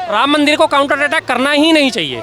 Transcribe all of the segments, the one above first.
राम मंदिर को counter attack करना ही नहीं चाहिए।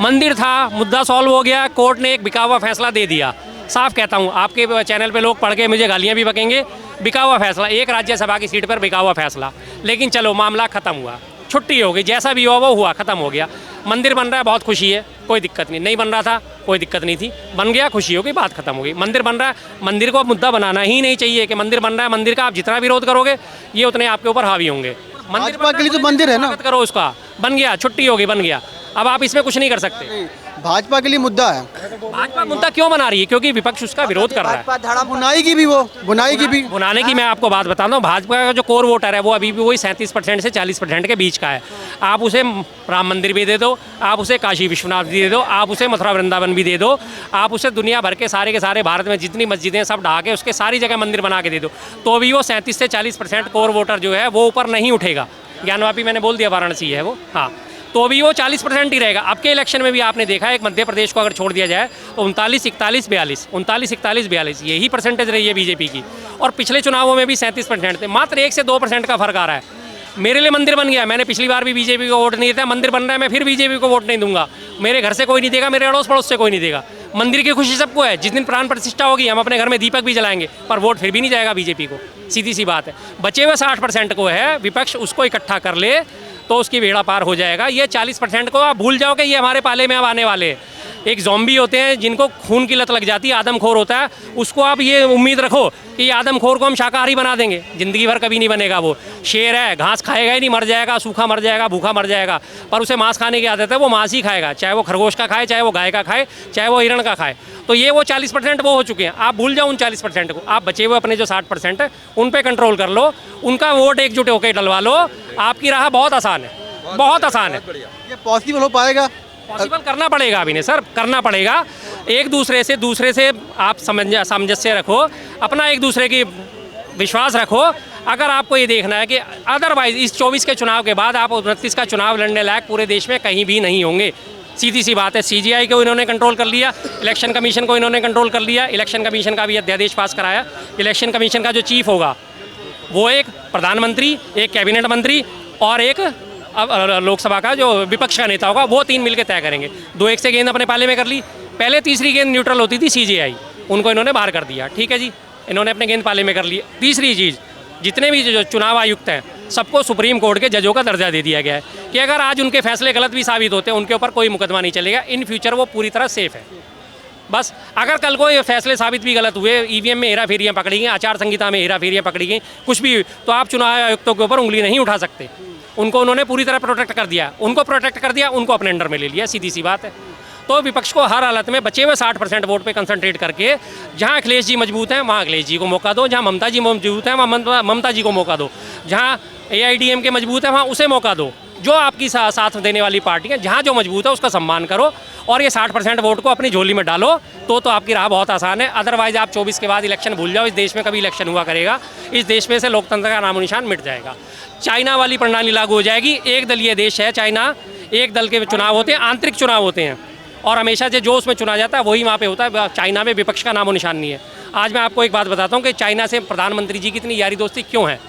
मंदिर था, मुद्दा सॉल्व हो गया, कोर्ट ने एक बिका हुआ फैसला दे दिया। साफ कहता हूँ, आपके चैनल पे लोग पढ़ के मुझे गालियाँ भी बकेंगे, बिका हुआ फैसला, एक राज्यसभा की सीट पर बिका हुआ फैसला। लेकिन चलो मामला ख़त्म हुआ, छुट्टी हो गई, जैसा भी हुआ वो हुआ, ख़त्म हो गया। मंदिर बन रहा है, बहुत खुशी है, कोई दिक्कत नहीं बन रहा था, कोई दिक्कत नहीं थी, बन गया, खुशी हो गई, बात खत्म हो गई। मंदिर बन रहा है, मंदिर को मुद्दा बनाना ही नहीं चाहिए कि मंदिर बन रहा है, मंदिर का आप जितना विरोध करोगे ये उतने आपके ऊपर हावी होंगे। मंदिर के लिए तो मंदिर है ना, करो उसका, बन गया, छुट्टी हो गई, बन गया, अब आप इसमें कुछ नहीं कर सकते। भाजपा के लिए मुद्दा है। भाजपा मुद्दा क्यों बना रही है? क्योंकि विपक्ष उसका विरोध कर रहा है। धड़ा बुनाई की भी, वो बुनाई की भी, बुनाने की मैं आपको बात बताता हूँ। भाजपा का जो कोर वोटर है वो अभी भी वही 37% से 40% के बीच का है। आप उसे राम मंदिर भी दे दो, आप उसे काशी विश्वनाथ भी दे दो, आप उसे मथुरा वृंदावन भी दे दो, आप उसे दुनिया भर के सारे भारत में जितनी मस्जिदें सब ढहा के उसके सारी जगह मंदिर बना के दे दो, तो भी वो 37 से 40% कोर वोटर जो है वो ऊपर नहीं उठेगा। ज्ञानवापी मैंने बोल दिया, वाराणसी है वो, हाँ, तो भी वो 40% ही रहेगा। अब के इलेक्शन में भी आपने देखा है, एक मध्य प्रदेश को अगर छोड़ दिया जाए तो 39-41-42 यही परसेंटेज रही है बीजेपी की। और पिछले चुनावों में भी 37% थे, मात्र 1 से 2% का फर्क आ रहा है। मेरे लिए मंदिर बन गया, मैंने पिछली बार भी बीजेपी को वोट नहीं दिया, मंदिर बन रहा है, मैं फिर बीजेपी को वोट नहीं दूंगा। मेरे घर से कोई नहीं देगा, मेरे अड़ोस पड़ोस से कोई नहीं देगा। मंदिर की खुशी सबको है, जिस दिन प्राण प्रतिष्ठा होगी हम अपने घर में दीपक भी जलाएंगे, पर वोट फिर भी नहीं जाएगा बीजेपी को, सीधी सी बात है। बचे हुए 60% को है, विपक्ष उसको इकट्ठा कर ले तो उसकी बेड़ा पार हो जाएगा। ये 40% को आप भूल जाओ कि ये हमारे पाले में अब आने वाले हैं। एक ज़ॉम्बी होते हैं जिनको खून की लत लग जाती है, आदमखोर होता है, उसको आप ये उम्मीद रखो कि ये आदमखोर को हम शाकाहारी बना देंगे, ज़िंदगी भर कभी नहीं बनेगा। वो शेर है, घास खाएगा ही नहीं, मर जाएगा, सूखा मर जाएगा, भूखा मर जाएगा, पर उसे मांस खाने की आदत है, वो मांस ही खाएगा, चाहे वो खरगोश का खाए, चाहे वो गाय का खाए, चाहे वो हिरण का खाए। तो ये वो 40% वो हो चुके हैं, आप भूल जाओ उन 40% को। आप बचे हुए अपने जो 60% है उन पर कंट्रोल कर लो, उनका वोट एकजुट होकर डलवा लो, आपकी राह बहुत आसान है, बहुत आसान है। ये पॉसिबल हो पाएगा? पॉसिबल करना पड़ेगा अभी नहीं सर, करना पड़ेगा। एक दूसरे से आप सामंजस्य रखो, अपना एक दूसरे की विश्वास रखो। अगर आपको ये देखना है कि अदरवाइज इस 24 के चुनाव के बाद आप 29 का चुनाव लड़ने लायक पूरे देश में कहीं भी नहीं होंगे, सीधी सी बात है। CGI को इन्होंने कंट्रोल कर लिया, इलेक्शन कमीशन को इन्होंने कंट्रोल कर लिया, इलेक्शन कमीशन का भी अध्यादेश पास कराया। इलेक्शन कमीशन का जो चीफ होगा वो एक प्रधानमंत्री, एक कैबिनेट मंत्री और एक लोकसभा का जो विपक्ष का नेता होगा, वो 3 मिलकर तय करेंगे। 2-1 से गेंद अपने पाले में कर ली, पहले तीसरी गेंद न्यूट्रल होती थी CGI, उनको इन्होंने बाहर कर दिया, ठीक है जी, इन्होंने अपने गेंद पाले में कर ली। तीसरी चीज़, जितने भी जो चुनाव आयुक्त हैं सबको सुप्रीम कोर्ट के जजों का दर्जा दे दिया गया है कि अगर आज उनके फैसले गलत भी साबित होते हैं उनके ऊपर कोई मुकदमा नहीं चलेगा, इन फ्यूचर वो पूरी तरह सेफ है। बस अगर कल को ये फैसले साबित भी गलत हुए, EVM में हेरा फेरियाँ पकड़ी गई, आचार संहिता में हेरा फेरियाँ पकड़ी गई, कुछ भी, तो आप चुनाव आयुक्तों के ऊपर उंगली नहीं उठा सकते। उनको उन्होंने पूरी तरह प्रोटेक्ट कर दिया, उनको प्रोटेक्ट कर दिया, उनको अपने अंडर में ले लिया, सीधी सी बात है। तो विपक्ष को हर हालत में बचे हुए 60% वोट पे कंसंट्रेट करके, जहां अखिलेश जी मजबूत हैं वहां अखिलेश जी को मौका दो, जहां ममता जी मजबूत हैं वहां ममता जी को मौका दो, जहां AIDMK मजबूत है वहां उसे मौका दो। जो आपकी साथ देने वाली पार्टी है, जहाँ जो मजबूत है उसका सम्मान करो और ये 60% वोट को अपनी झोली में डालो, तो आपकी राह बहुत आसान है। अदरवाइज आप 24 के बाद इलेक्शन भूल जाओ, इस देश में कभी इलेक्शन हुआ करेगा, इस देश में से लोकतंत्र का नामो निशान मिट जाएगा। चाइना वाली प्रणाली लागू हो जाएगी, एक दलीय देश है चाइना, एक दल के चुनाव होते हैं, आंतरिक चुनाव होते हैं, और हमेशा से जो उसमें चुना जाता है वही वहाँ पे होता है। चाइना में विपक्ष का नामो निशान नहीं है। आज मैं आपको एक बात बताता हूँ कि चाइना से प्रधानमंत्री जी की इतनी यारी दोस्ती क्यों है,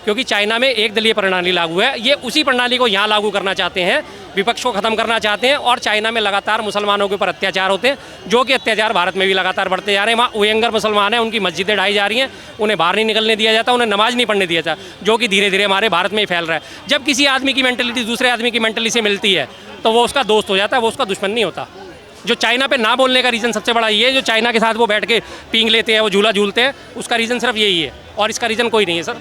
क्योंकि चाइना में एक दलीय प्रणाली लागू है, ये उसी प्रणाली को यहाँ लागू करना चाहते हैं, विपक्ष को ख़त्म करना चाहते हैं। और चाइना में लगातार मुसलमानों के ऊपर अत्याचार होते हैं, जो कि अत्याचार भारत में भी लगातार बढ़ते जा रहे हैं। वहाँ उयंगर मुसलमान हैं, उनकी मस्जिदें ढाई जा रही हैं, उन्हें बाहर नहीं निकलने दिया जाता, उन्हें नमाज नहीं पढ़ने दिया जाता, जो कि धीरे धीरे हमारे भारत में ही फैल रहा है। जब किसी आदमी की मेंटलिटी दूसरे आदमी की मेंटलिटी से मिलती है तो वो उसका दोस्त हो जाता है, वो उसका दुश्मन नहीं होता। जो चाइना पे ना बोलने का रीज़न सबसे बड़ा ये है, जो चाइना के साथ वो बैठ के पींग लेते हैं, वो झूला झूलते हैं, उसका रीज़न सिर्फ यही है, और इसका रीज़न कोई नहीं है सर।